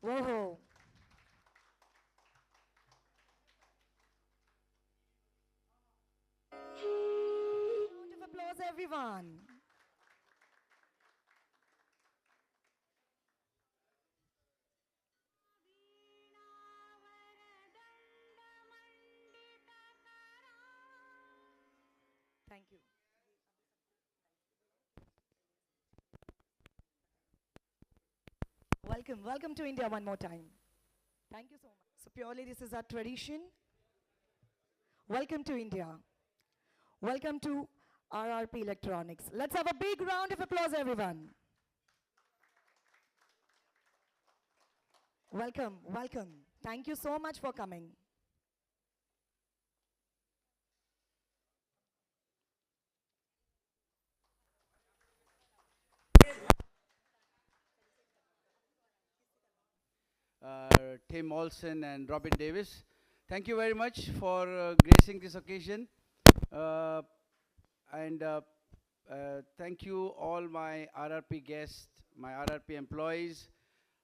Whoa. Round of applause, everyone. Thank you. Welcome to India one more time. Thank you so much. So purely this is our tradition. Welcome to India. Welcome to RRP Electronics. Let's have a big round of applause, everyone. Welcome. Thank you so much for coming. Tim Olson and Robin Davis. Thank you very much for gracing this occasion. Uh, and thank you all my RRP guests, my RRP employees,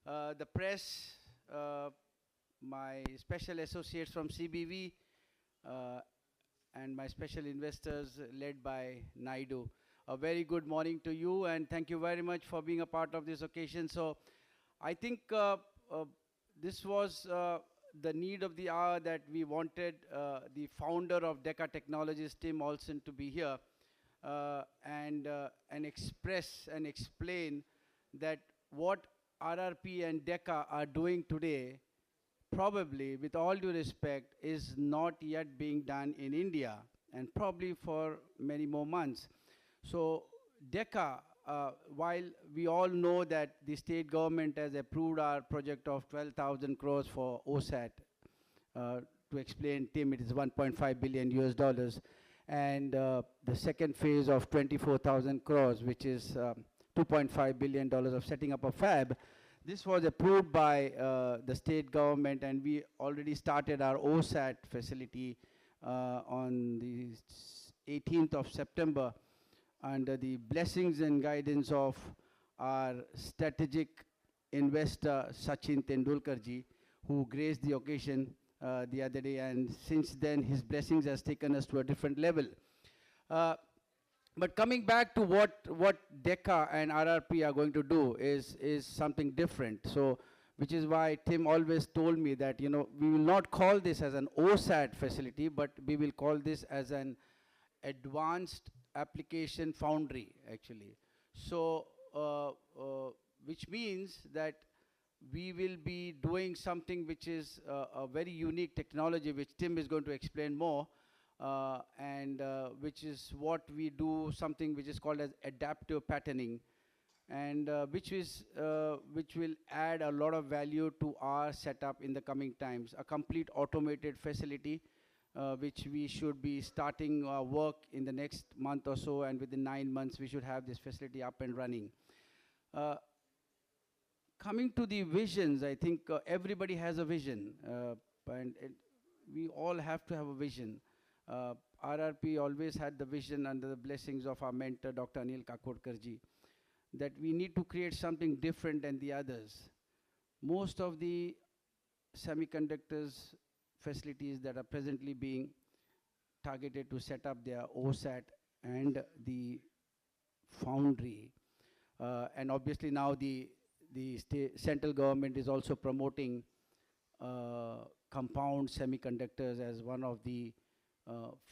the press, uh, my special associates from CBV, uh, and my special investors led by Naidu. A very good morning to you, and thank you very much for being a part of this occasion. So I think uh, this was the need of the hour, that we wanted the founder of Deca Technologies, Tim Olson, to be here and express and explain that what RRP and Deca are doing today, probably, with all due respect, is not yet being done in India, and probably for many more months. So Deca, while we all know that the state government has approved our project of 12,000 crores for OSAT, uh, to explain, Tim, it is 1.5 billion US dollars, and the second phase of 24,000 crores, which is $2.5 billion of setting up a fab. This was approved by the state government, and we already started our OSAT facility on the 18th of September, under the blessings and guidance of our strategic investor Sachin Tendulkarji, who graced the occasion the other day, and since then his blessings has taken us to a different level. Uh, but coming back to what Deca and RRP are going to do is something different. So, which is why Tim always told me that, you know, we will not call this as an OSAT facility, but we will call this as an advanced application foundry, actually. So, which means that we will be doing something which is a very unique technology, which Tim is going to explain more, and which is what we do, something which is called as adaptive patterning, and which will add a lot of value to our setup in the coming times. A complete automated facility, which we should be starting work in the next month or so, and within 9 months we should have this facility up and running. Uh, Coming to the visions, I think everybody has a vision, and we all have to have a vision. Uh, RRP always had the vision, under the blessings of our mentor, Dr. Anil Kakodkarji, that we need to create something different than the others. Most of the semiconductors facilities that are presently being targeted to set up their OSAT and the foundry, and obviously now the central government is also promoting compound semiconductors as one of the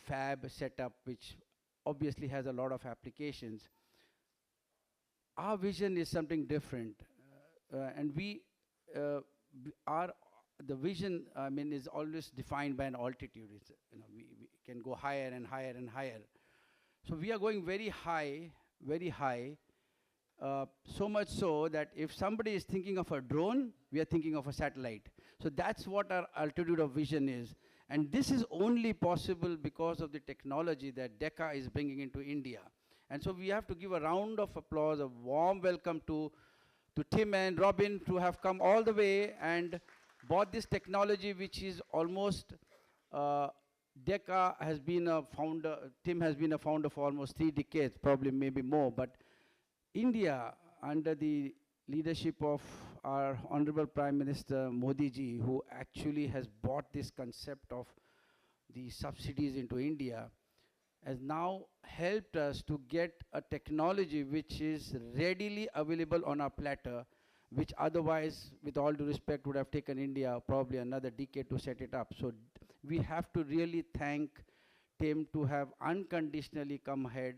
fab setup, which obviously has a lot of applications. Our vision is something different, and our the vision, I mean, is always defined by an altitude. It's, you know, we can go higher and higher and higher. So we are going very high, very high. So much so that if somebody is thinking of a drone, we are thinking of a satellite. So that's what our altitude of vision is. And this is only possible because of the technology that Deca is bringing into India. And so we have to give a round of applause, a warm welcome to Tim and Robin, to have come all the way and bought this technology, which is almost, Deca has been a founder, Tim has been a founder for almost 3 decades, probably maybe more, but India, under the leadership of our Honorable Prime Minister Modi ji, who actually has brought this concept of the subsidies into India, has now helped us to get a technology which is readily available on our platter, which otherwise, with all due respect, would have taken India probably another decade to set it up. So we have to really thank Tim to have unconditionally come ahead.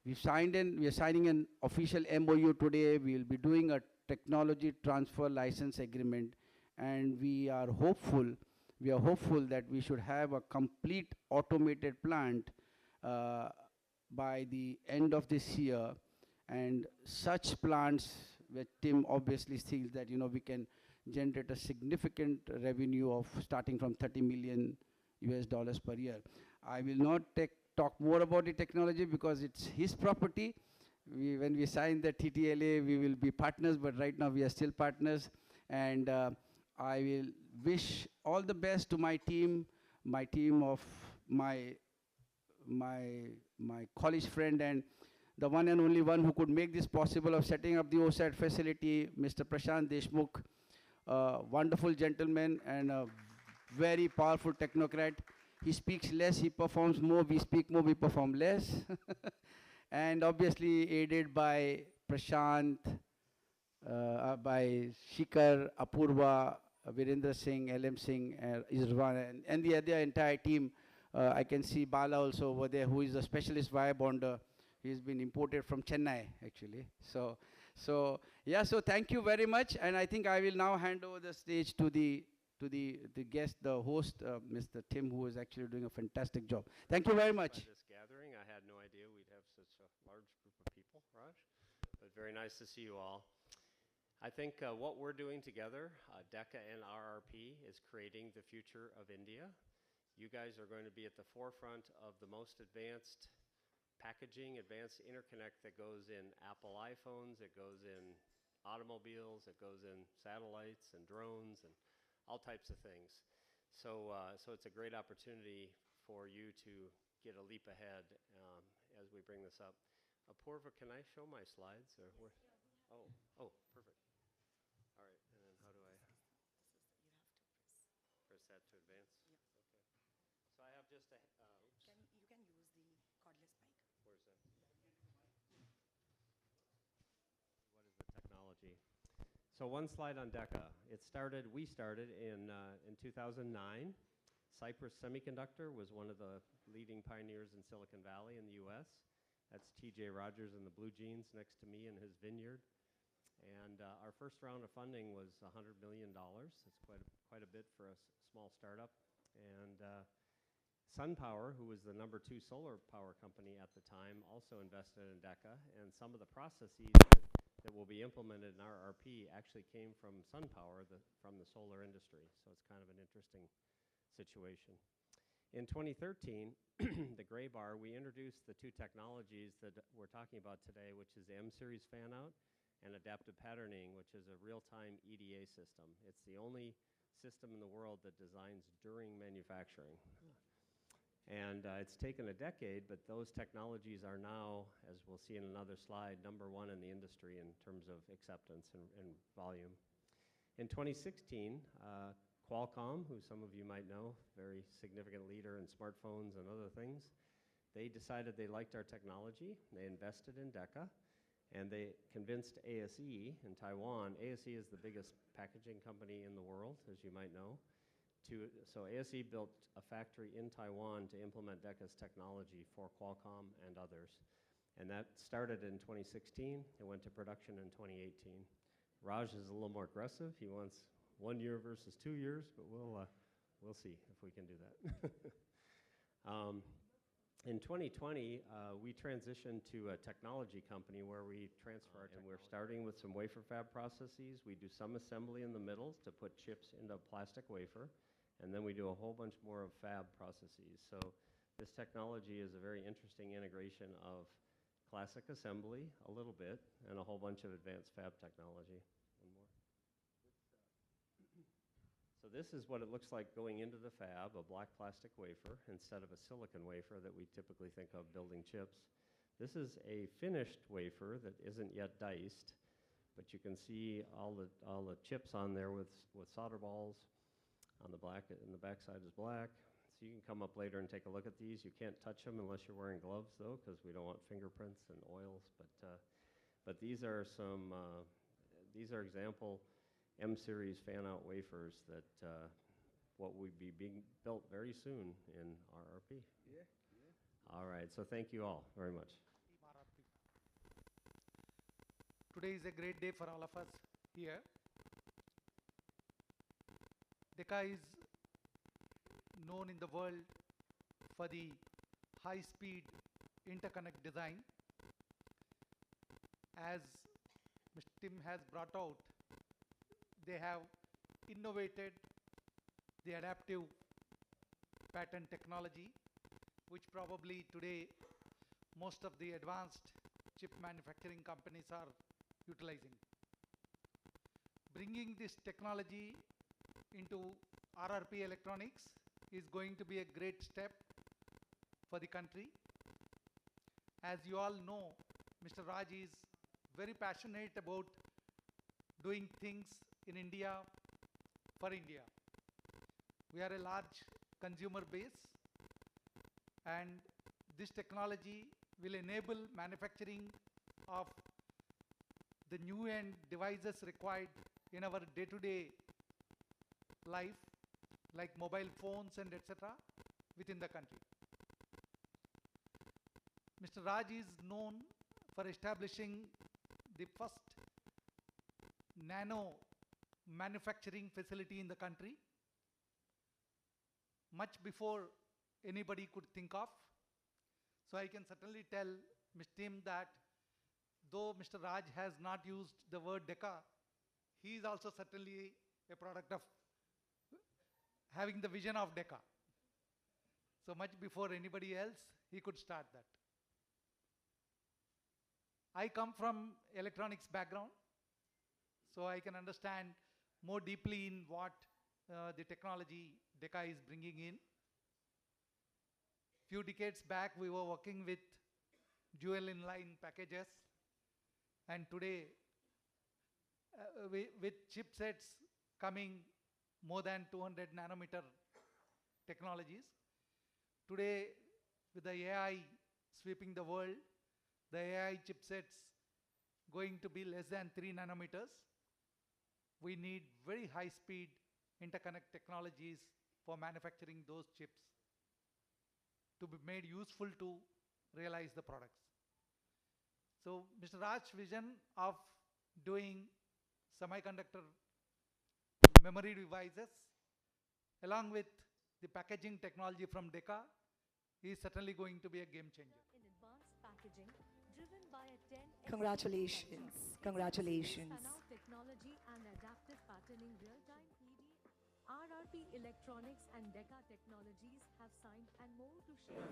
We are signing an official MOU today. We will be doing a technology transfer license agreement, and we are hopeful that we should have a complete automated plant by the end of this year. And such plants, where Tim obviously thinks that we can generate a significant revenue of starting from $30 million per year. I will not talk more about the technology because it's his property. When we sign the TTLA, we will be partners, but right now we are still partners. And I will wish all the best to my team of my college friend and the one and only one who could make this possible of setting up the OSAT facility, Mr. Prashant Deshmukh, wonderful gentleman and a very powerful technocrat. He speaks less, he performs more. We speak more, we perform less. And obviously aided by Prashant, by Shikhar, Apurva, Virendra Singh, LM Singh, Izwan, and the other entire team. I can see Bala also over there, who is a specialist wire bonder. He's been imported from Chennai, actually. So thank you very much. And I think I will now hand over the stage to the guest, the host, Mr. Tim, who is actually doing a fantastic job. Thank you very much. This gathering, I had no idea we'd have such a large group of people, Raj, but very nice to see you all. I think what we're doing together, Deca and RRP, is creating the future of India. You guys are going to be at the forefront of the most advanced packaging, advanced interconnect that goes in Apple iPhones, it goes in automobiles, it goes in satellites and drones and all types of things. So it's a great opportunity for you to get a leap ahead as we bring this up. Apurva, can I show my slides? Or where? Oh, perfect. All right, and then how do I press that to advance? Yeah. Okay. So I have just a, oops. You can use the cordless mic. Where's that? What is the technology? So one slide on Deca. We started in 2009. Cypress Semiconductor was one of the leading pioneers in Silicon Valley in the US. That's TJ Rogers in the blue jeans next to me in his vineyard. And our first round of funding was $100 million. That's quite a bit for a small startup. And SunPower, who was the #2 solar power company at the time, also invested in Deca. And some of the processes that will be implemented in RRP actually came from SunPower, from the solar industry. So it's kind of an interesting situation. In 2013, the gray bar, we introduced the two technologies that we're talking about today, which is M-series fan-out and adaptive patterning, which is a real-time EDA system. It's the only system in the world that designs during manufacturing. And it's taken a decade, but those technologies are now, as we'll see in another slide, #1 in the industry in terms of acceptance and volume. In 2016, Qualcomm, who some of you might know, very significant leader in smartphones and other things, they decided they liked our technology. They invested in Deca, and they convinced ASE in Taiwan. ASE is the biggest packaging company in the world, as you might know. So ASE built a factory in Taiwan to implement Deca's technology for Qualcomm and others. And that started in 2016. It went to production in 2018. Raj is a little more aggressive. He wants 1 year versus 2 years, but we'll see if we can do that. In 2020, we transitioned to a technology company where we transfer our technology. And we're starting with some wafer fab processes. We do some assembly in the middle to put chips into a plastic wafer, and then we do a whole bunch more of fab processes. So this technology is a very interesting integration of classic assembly, a little bit, and a whole bunch of advanced fab technology. One more. So this is what it looks like going into the fab, a black plastic wafer instead of a silicon wafer that we typically think of building chips. This is a finished wafer that isn't yet diced, but you can see all the chips on there with solder balls. On the back side is black. So you can come up later and take a look at these. You can't touch them unless you're wearing gloves, though, because we don't want fingerprints and oils. But these are example M-series fan-out wafers that what would be being built very soon in RRP. Yeah. All right, so thank you all very much. Today is a great day for all of us here. Deca is known in the world for the high-speed interconnect design. As Mr. Tim has brought out, they have innovated the adaptive pattern technology, which probably today most of the advanced chip manufacturing companies are utilizing. Bringing this technology into RRP electronics is going to be a great step for the country. As you all know, Mr. Raj is very passionate about doing things in India for India. We are a large consumer base, and this technology will enable manufacturing of the new end devices required in our day-to-day life, like mobile phones and etc. within the country. Mr. Raj is known for establishing the first nano manufacturing facility in the country, much before anybody could think of. So I can certainly tell Mr. Tim that though Mr. Raj has not used the word Deca, he is also certainly a product of having the vision of Deca. So much before anybody else, he could start that. I come from electronics background, so I can understand more deeply in what the technology Deca is bringing in. Few decades back, we were working with dual inline packages, and today, with chipsets coming more than 200 nanometer technologies, today with the AI sweeping the world, the AI chipsets going to be less than 3 nanometers. We need very high speed interconnect technologies for manufacturing those chips to be made useful to realize the products. So Mr. Raj's vision of doing semiconductor memory devices along with the packaging technology from Deca is certainly going to be a game changer. In advanced packaging, driven by a 10x Congratulations. Congratulations. fan-out technology and adaptive patterning real-time PD, RRP Electronics and Deca Technologies have signed and more to share.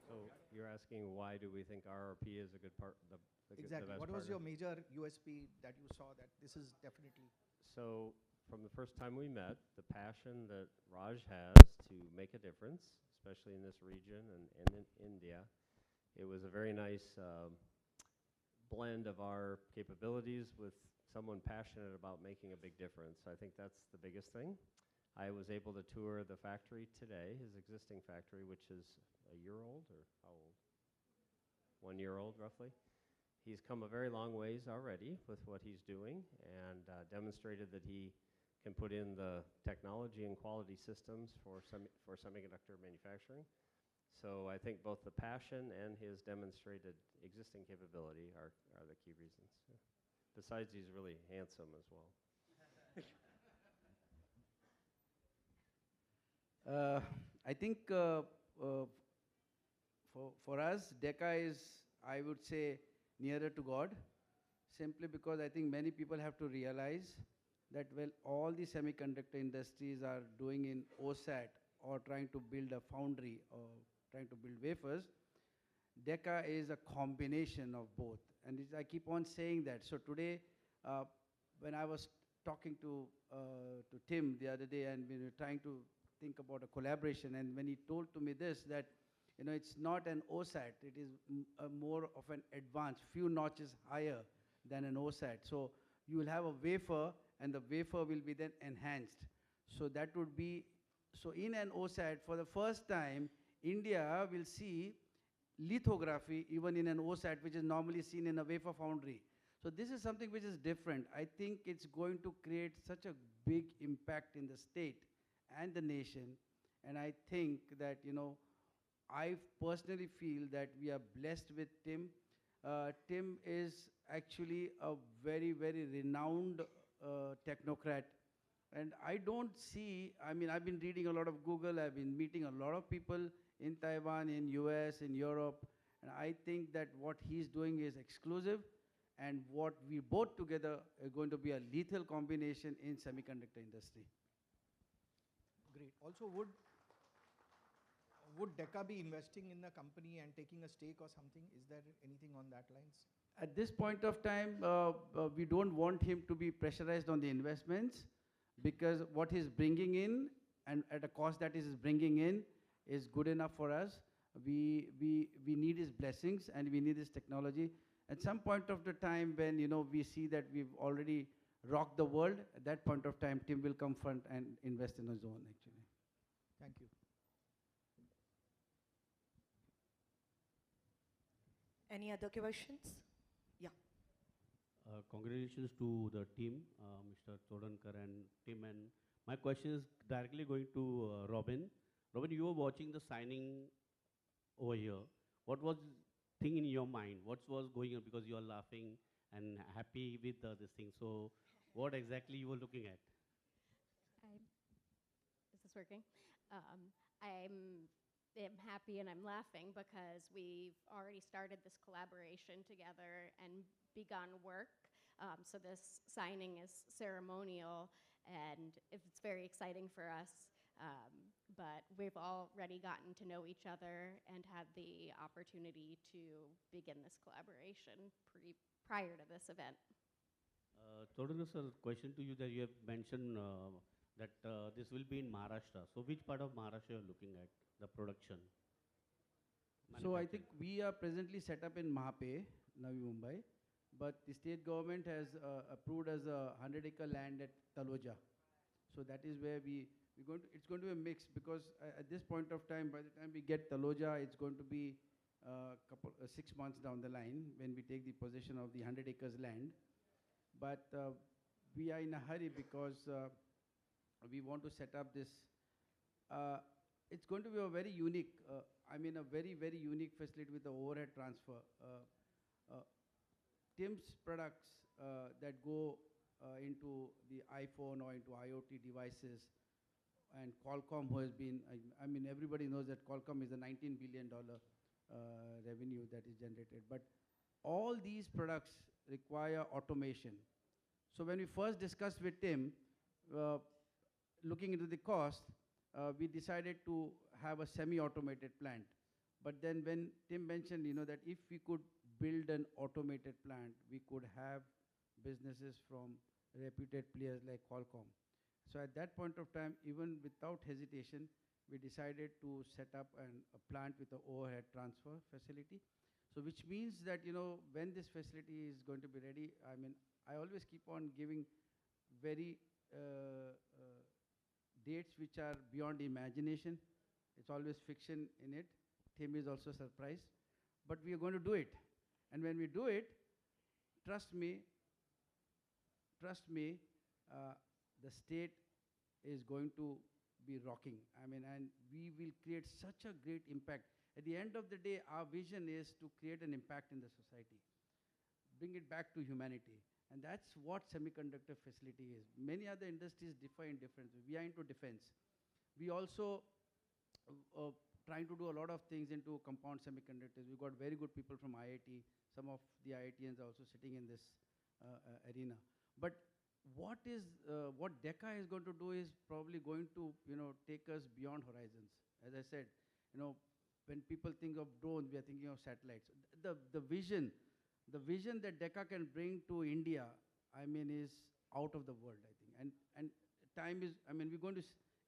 So you're asking why do we think RRP is a good part, the Exactly. best What was partner? your major USP that you saw that this is definitely? So from the first time we met, the passion that Raj has to make a difference, especially in this region and in India, it was a very nice blend of our capabilities with someone passionate about making a big difference. I think that's the biggest thing. I was able to tour the factory today, his existing factory, which is a year old, or how old? 1 year old, roughly. He's come a very long ways already with what he's doing, and demonstrated that he can put in the technology and quality systems for semiconductor manufacturing. So I think both the passion and his demonstrated existing capability are the key reasons. Yeah. Besides, he's really handsome as well. I think for us, Deca is, I would say, nearer to God, simply because I think many people have to realize that well, all the semiconductor industries are doing in OSAT or trying to build a foundry or trying to build wafers. Deca is a combination of both, and I keep on saying that. So today, when I was talking to Tim the other day, and we were trying to think about a collaboration. And when he told to me this, that it's not an OSAT, it is more of an advanced, few notches higher than an OSAT. So you will have a wafer, and the wafer will be then enhanced. So that would be, so in an OSAT, for the first time, India will see lithography even in an OSAT, which is normally seen in a wafer foundry. So this is something which is different. I think it's going to create such a big impact in the state and the nation. And I think that, I personally feel that we are blessed with Tim. Tim is actually a very, very renowned technocrat. And I don't see, I've been reading a lot of Google, I've been meeting a lot of people in Taiwan, in US, in Europe, and I think that what he's doing is exclusive, and what we both together are going to be a lethal combination in semiconductor industry. Great. Also, would Deca be investing in the company and taking a stake or something? Is there anything on that lines? At this point of time, we don't want him to be pressurized on the investments, because what he's bringing in and at a cost that he's bringing in is good enough for us. We need his blessings and we need his technology. At some point of the time when we see that we've already rocked the world, at that point of time Tim will come front and invest in his own actually. Thank you. Any other questions? Yeah. Congratulations to the team, Mr. Chodankar and Tim. And my question is directly going to Robin. Robin, you were watching the signing over here. What was the thing in your mind? What was going on? Because you are laughing and happy with this thing. So what exactly you were looking at? Is this working? I'm happy and I'm laughing because we've already started this collaboration together and begun work. So this signing is ceremonial and it's very exciting for us. But we've already gotten to know each other and had the opportunity to begin this collaboration prior to this event. Chodankar sir, question to you that you have mentioned that this will be in Maharashtra. So which part of Maharashtra you are looking at, the production? So I think we are presently set up in Mahape, Navi Mumbai, but the state government has approved as a 100-acre land at Taloja. So that is where it's going to be a mix, because at this point of time, by the time we get Taloja, it's going to be 6 months down the line when we take the possession of the 100 acres land. But we are in a hurry because we want to set up this. It's going to be a very unique, a very, very unique facility with the overhead transfer. Tim's products that go into the iPhone or into IoT devices, and Qualcomm, who has been, everybody knows that Qualcomm is a $19 billion revenue that is generated. But all these products require automation. So when we first discussed with Tim, looking into the cost, we decided to have a semi-automated plant. But then when Tim mentioned, that if we could build an automated plant, we could have businesses from reputed players like Qualcomm. So at that point of time, even without hesitation, we decided to set up a plant with an overhead transfer facility. So which means that, when this facility is going to be ready, I always keep on giving very dates which are beyond imagination. It's always fiction in it. Tim is also surprised. But we are going to do it. And when we do it, trust me, the state is going to be rocking. And we will create such a great impact. At the end of the day, our vision is to create an impact in the society, bring it back to humanity. And that's what semiconductor facility is. Many other industries differ in different ways. We are into defense. We also trying to do a lot of things into compound semiconductors. We've got very good people from IIT. Some of the IITians are also sitting in this arena. But what Deca is going to do is probably going to take us beyond horizons. As I said, when people think of drones, we are thinking of satellites. The vision that Deca can bring to India, is out of the world, I think. And time is, I mean,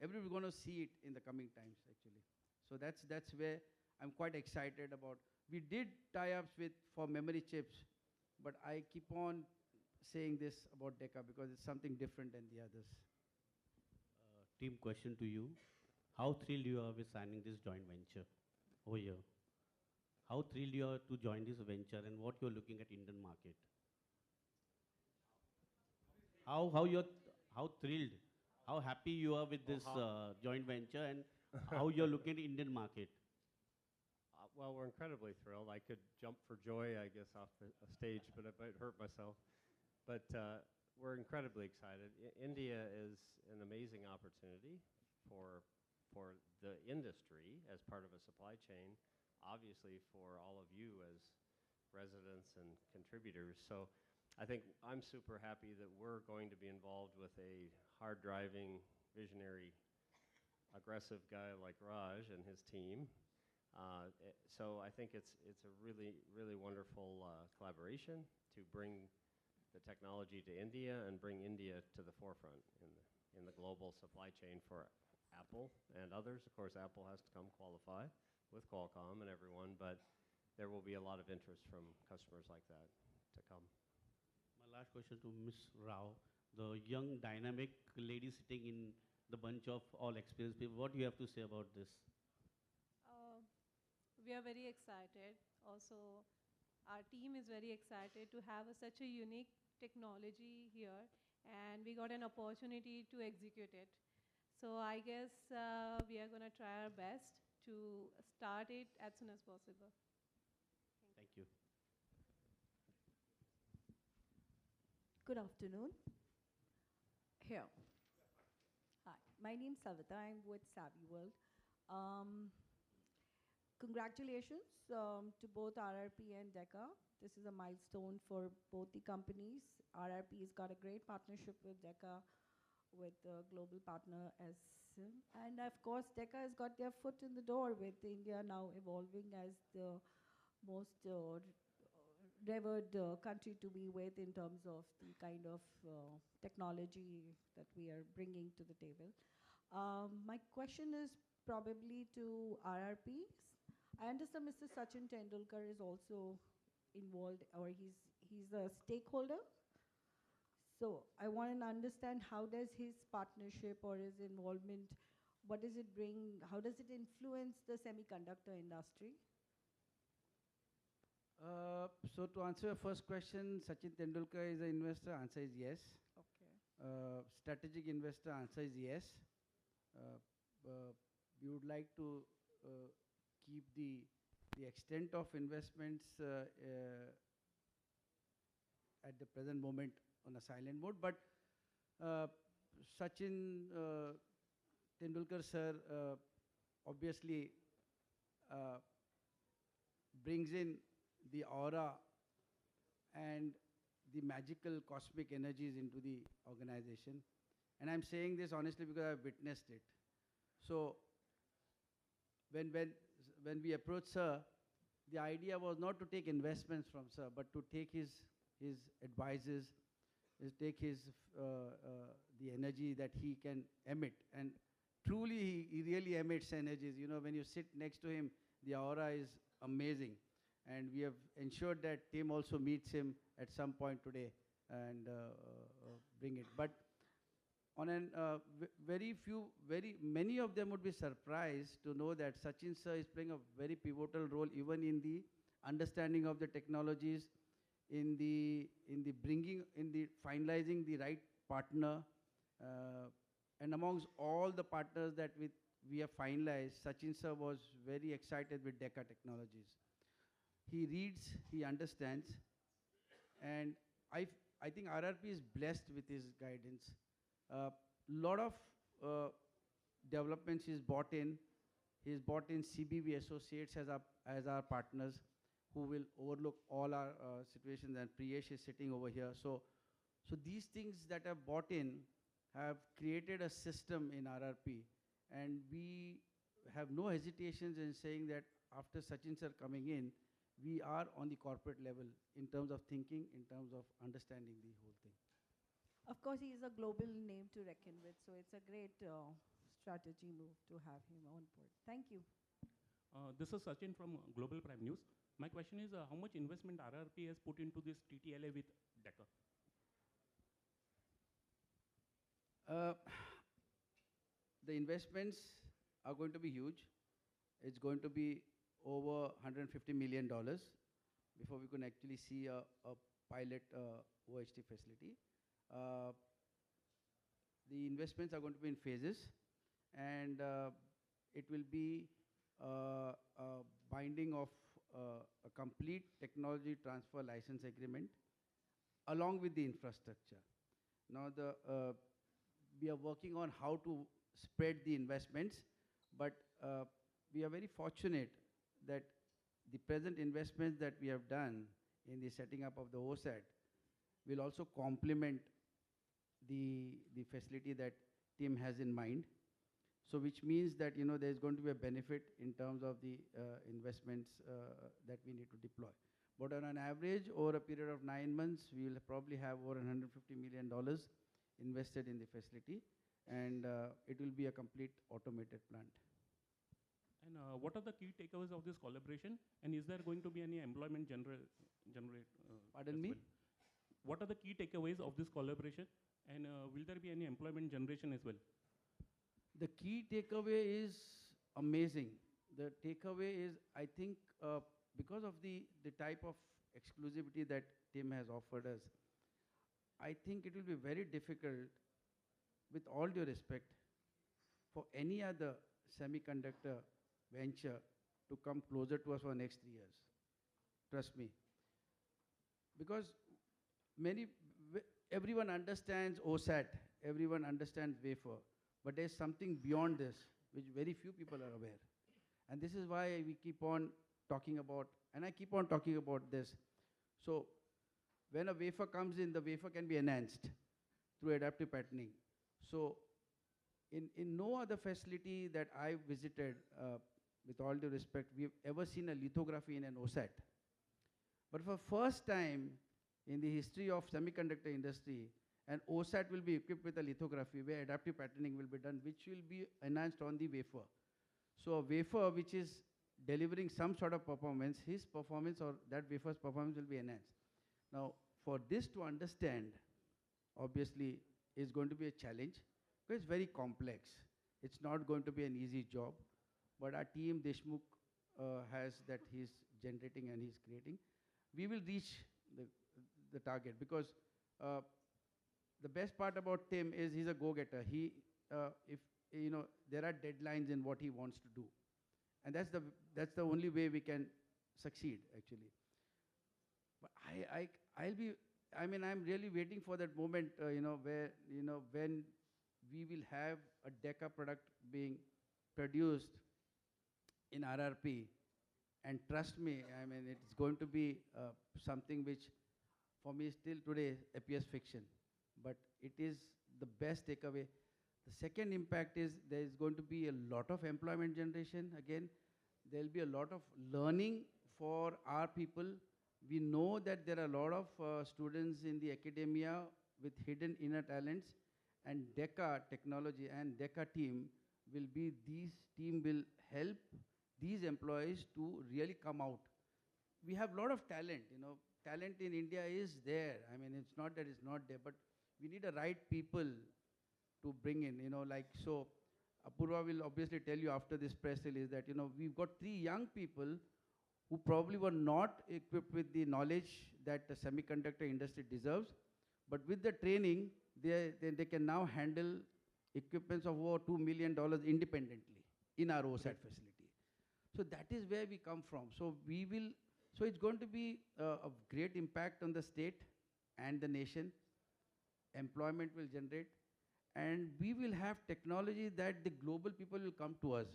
everybody's going to see it in the coming times, actually. So that's where I'm quite excited about. We did tie-ups for memory chips, but I keep on saying this about Deca because it's something different than the others. Team, question to you. How thrilled you are with signing this joint venture over here? How thrilled you are to join this venture and what you're looking at Indian market? How thrilled, how happy you are with this joint venture and how you're looking at Indian market? Well, we're incredibly thrilled. I could jump for joy, I guess, off the stage, but I might hurt myself. But we're incredibly excited. India is an amazing opportunity for the industry as part of a supply chain, obviously for all of you as residents and contributors. So I think I'm super happy that we're going to be involved with a hard-driving, visionary, aggressive guy like Raj and his team. So I think it's a really, really wonderful collaboration to bring the technology to India and bring India to the forefront in the global supply chain for Apple and others. Of course, Apple has to come qualify with Qualcomm and everyone, but there will be a lot of interest from customers like that to come. My last question to Ms. Rao, the young, dynamic lady sitting in the bunch of all experienced people. What do you have to say about this? We are very excited. Also, our team is very excited to have such a unique technology here, and we got an opportunity to execute it. So I guess we are going to try our best to start it as soon as possible. Thank you. Good afternoon. Here. Hi, my name's Savita. I'm with Savvy World. Congratulations to both RRP and Deca. This is a milestone for both the companies. RRP has got a great partnership with Deca, with a global partner as and of course Deca has got their foot in the door with India now evolving as the most revered country to be with in terms of the kind of technology that we are bringing to the table. My question is probably to RRP. I understand Mr. Sachin Tendulkar is also involved, or he's a stakeholder. So I want to understand, how does his partnership or his involvement, what does it bring, how does it influence the semiconductor industry? So to answer your first question, Sachin Tendulkar is an investor, answer is yes. Okay. Strategic investor, answer is yes. We would like to keep the extent of investments at the present moment on a silent mode, but Sachin Tendulkar sir obviously brings in the aura and the magical cosmic energies into the organization, and I'm saying this honestly because I've witnessed it. So when we approached sir, the idea was not to take investments from sir, but to take his advices, take his the energy that he can emit, and truly he really emits energies. You know, when you sit next to him, the aura is amazing, and we have ensured that team also meets him at some point today and bring it. But on an many of them would be surprised to know that Sachin sir is playing a very pivotal role even in the understanding of the technologies, in the finalizing the right partner, and amongst all the partners that we have finalized, Sachin sir was very excited with Deca Technologies. He reads, he understands, and I think RRP is blessed with his guidance. Lot of developments he's brought in. He's brought in CBV Associates as our partners, who will overlook all our situations, and Priyesh is sitting over here. So these things that are brought in have created a system in RRP, and we have no hesitations in saying that after Sachin sir coming in, we are on the corporate level in terms of thinking, in terms of understanding the whole thing. Of course, he is a global name to reckon with, so it's a great strategy move to have him on board. Thank you. This is Sachin from Global Prime News. My question is, how much investment RRP has put into this TTLA with Deca? The investments are going to be huge. It's going to be over $150 million before we can actually see a pilot OHT facility. The investments are going to be in phases, and it will be a binding of a complete technology transfer license agreement along with the infrastructure. Now, we are working on how to spread the investments, but we are very fortunate that the present investments that we have done in the setting up of the OSAT will also complement the facility that Tim has in mind. So which means that there's going to be a benefit in terms of the investments that we need to deploy. But on an average, over a period of 9 months, we will probably have over $150 million invested in the facility, and it will be a complete automated plant. And what are the key takeaways of this collaboration? And is there going to be any employment Pardon me? What are the key takeaways of this collaboration? And will there be any employment generation as well? The key takeaway is amazing. The takeaway is, I think, because of the type of exclusivity that Tim has offered us, I think it will be very difficult, with all due respect, for any other semiconductor venture to come closer to us for the next 3 years. Trust me. Because everyone understands OSAT, everyone understands wafer, but there's something beyond this which very few people are aware. And this is why we keep on talking about, and I keep on talking about this. So when a wafer comes in, the wafer can be enhanced through adaptive patterning. So in no other facility that I visited, with all due respect, we've ever seen a lithography in an OSAT. But for first time in the history of semiconductor industry, an OSAT will be equipped with a lithography where adaptive patterning will be done, which will be enhanced on the wafer. So a wafer which is delivering some sort of performance, his performance or that wafer's performance will be enhanced. Now, for this to understand, obviously, is going to be a challenge, because it's very complex. It's not going to be an easy job. But our team, Deshmukh, has that he's generating and he's creating. We will reach the target, because the best part about Tim is he's a go-getter. If there are deadlines in what he wants to do, and that's the only way we can succeed, actually. But I'm really waiting for that moment, where when we will have a Deca product being produced in RRP, and trust me, it's going to be something which, for me, still today appears fiction, but it is the best takeaway. The second impact is there is going to be a lot of employment generation. Again, there will be a lot of learning for our people. We know that there are a lot of students in the academia with hidden inner talents, and Deca technology and Deca team will help these employees to really come out. We have a lot of talent, talent in India is there. It's not that it's not there, but we need the right people to bring in, so Apurva will obviously tell you after this press release that, we've got 3 young people who probably were not equipped with the knowledge that the semiconductor industry deserves, but with the training, they can now handle equipments of over $2 million independently in our OSAT facility. So that is where we come from. So it's going to be a great impact on the state and the nation. Employment will generate, and we will have technology that the global people will come to us.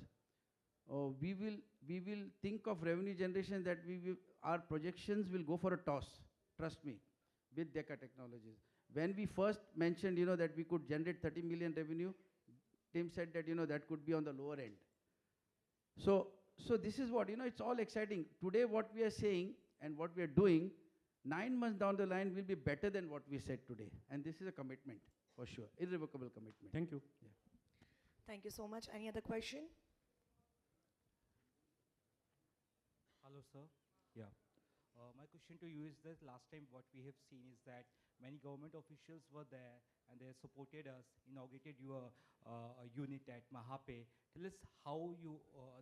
We will think of revenue generation that our projections will go for a toss, trust me, with Deca technologies. When we first mentioned, that we could generate 30 million revenue, Tim said that, that could be on the lower end. So this is what, it's all exciting. Today what we are saying and what we are doing, 9 months down the line will be better than what we said today. And this is a commitment, for sure, irrevocable commitment. Thank you. Yeah. Thank you so much. Any other question? Hello, sir. Yeah. My question to you is that last time what we have seen is that many government officials were there and they supported us, inaugurated your unit at Mahape. Tell us how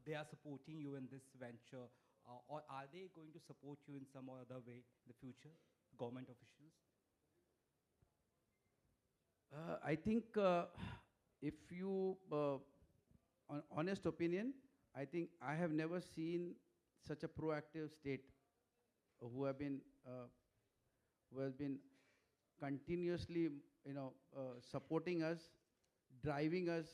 they are supporting you in this venture, or are they going to support you in some other way in the future, government officials? I think if you, on honest opinion, I think I have never seen such a proactive state who have been continuously, supporting us, driving us,